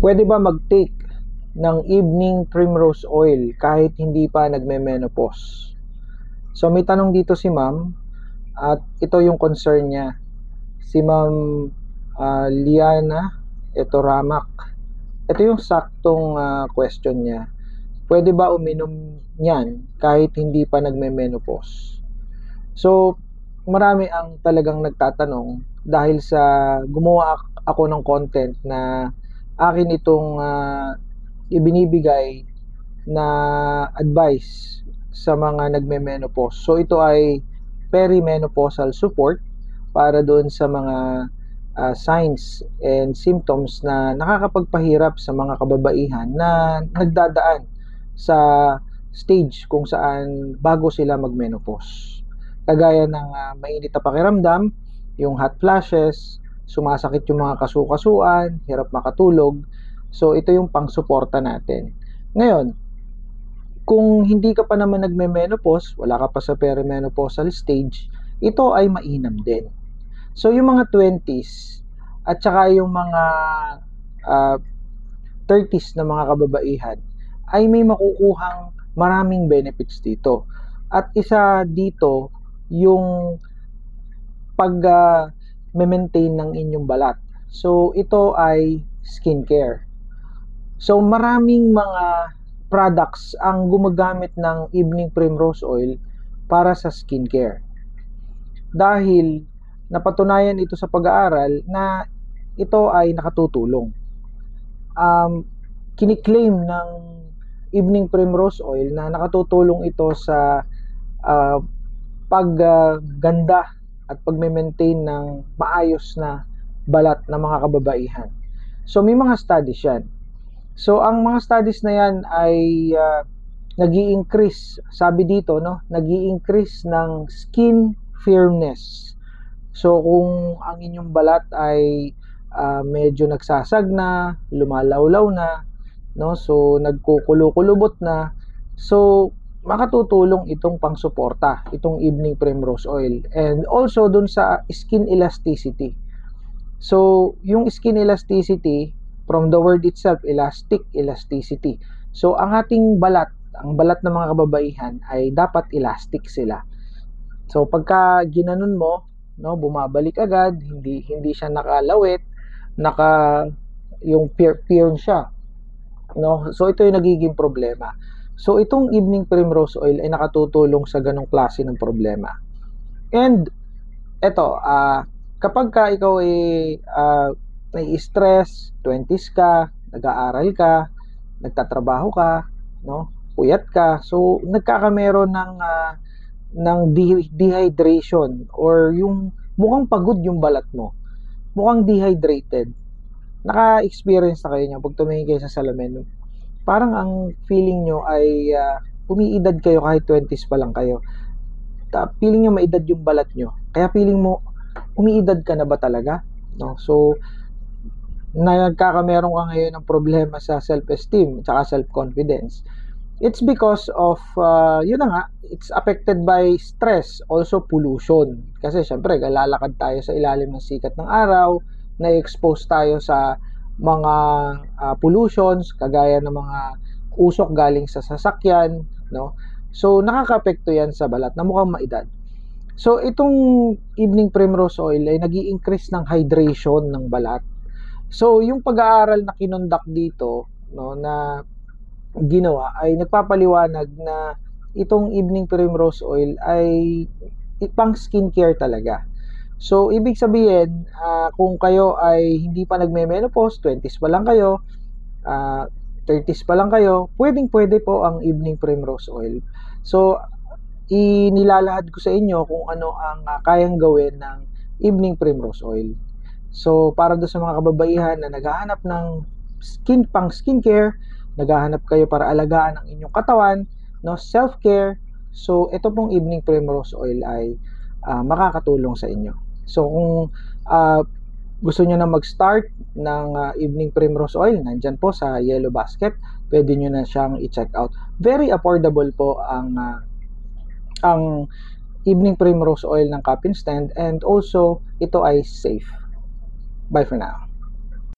Pwede ba mag-take ng evening primrose oil kahit hindi pa nagme-menopause? So may tanong dito si ma'am at ito yung concern niya. Si ma'am Liana Etoramak. Ito yung saktong question niya. Pwede ba uminom niyan kahit hindi pa nagme-menopause? So marami ang talagang nagtatanong dahil sa gumawa ako ng content na akin itong ibinibigay na advice sa mga nagme-menopause. So ito ay perimenopausal support para doon sa mga signs and symptoms na nakakapagpahirap sa mga kababaihan na nagdadaan sa stage kung saan bago sila mag-menopause. Kagaya ng mainit na pakiramdam, yung hot flashes, sumasakit yung mga kasukasuan, hirap makatulog. So ito yung pang-suporta natin. Ngayon, kung hindi ka pa naman nagme-menopause, wala ka pa sa perimenopausal stage, ito ay mainam din. So yung mga 20s at saka yung mga 30s na mga kababaihan ay may makukuhang maraming benefits dito. At isa dito yung pag-maintain ng inyong balat. So ito ay skincare. So maraming mga products ang gumagamit ng evening primrose oil para sa skincare. Dahil napatunayan ito sa pag-aaral na ito ay nakatutulong. Kiniklaim ng evening primrose oil na nakatutulong ito sa pagganda at pag-maintain ng maayos na balat ng mga kababaihan. So may mga studies yan. So ang mga studies na yan ay nag-i-increase, sabi dito, no, nag-i-increase ng skin firmness. So kung ang inyong balat ay medyo nagsasagna, lumalawlaw na, no, so nagkukulo-kulubot na, so makatutulong itong pangsuporta, itong evening primrose oil. And also dun sa skin elasticity. So yung skin elasticity, from the word itself, elasticity. So ang ating balat, ang balat ng mga kababaihan ay dapat elastic sila. So pagka ginanon mo, no, bumabalik agad, hindi siya nakalawit, yung firm siya. No? So ito yung nagiging problema. So itong evening primrose oil ay nakatutulong sa ganong klase ng problema. And eto, kapag ka ikaw ay nai-stress, 20s ka, nag-aaral ka, nagtatrabaho ka, no? Puyat ka, so nagkakameron ng dehydration or yung mukhang pagod yung balat mo. Mukhang dehydrated. Naka-experience na kayo niya pag tumingin kayo sa salamin. Parang ang feeling nyo ay umiidad kayo kahit 20s pa lang kayo. Feeling nyo maedad yung balat nyo. Kaya feeling mo, umiidad ka na ba talaga? No? So, nagkakameron ka ngayon ng problema sa self-esteem at self-confidence. It's because of, yun na nga, it's affected by stress, also pollution. Kasi syempre, lalakad tayo sa ilalim ng sikat ng araw, na-expose tayo sa mga pollutions, kagaya ng mga usok galing sa sasakyan, no? So, nakaka-apekto yan sa balat na mukhang maedad. So, itong evening primrose oil ay nag-i-increase ng hydration ng balat. So, yung pag-aaral na kinonduct dito, no, na ginawa ay nagpapaliwanag na itong evening primrose oil ay pang skincare talaga. So, ibig sabihin, kung kayo ay hindi pa nagme-menopause, 20s pa lang kayo, 30s pa lang kayo, pwedeng-pwede po ang evening primrose oil. So, inilalahad ko sa inyo kung ano ang kayang gawin ng evening primrose oil. So, para doon sa mga kababaihan na naghahanap ng pang skincare, naghahanap kayo para alagaan ang inyong katawan, no, self-care, so ito pong evening primrose oil ay makakatulong sa inyo. So, kung gusto nyo na mag-start ng evening primrose oil, nandyan po sa yellow basket, pwede nyo na siyang i-check out. Very affordable po ang evening primrose oil ng Cup and Stand, and also ito ay safe. Bye for now.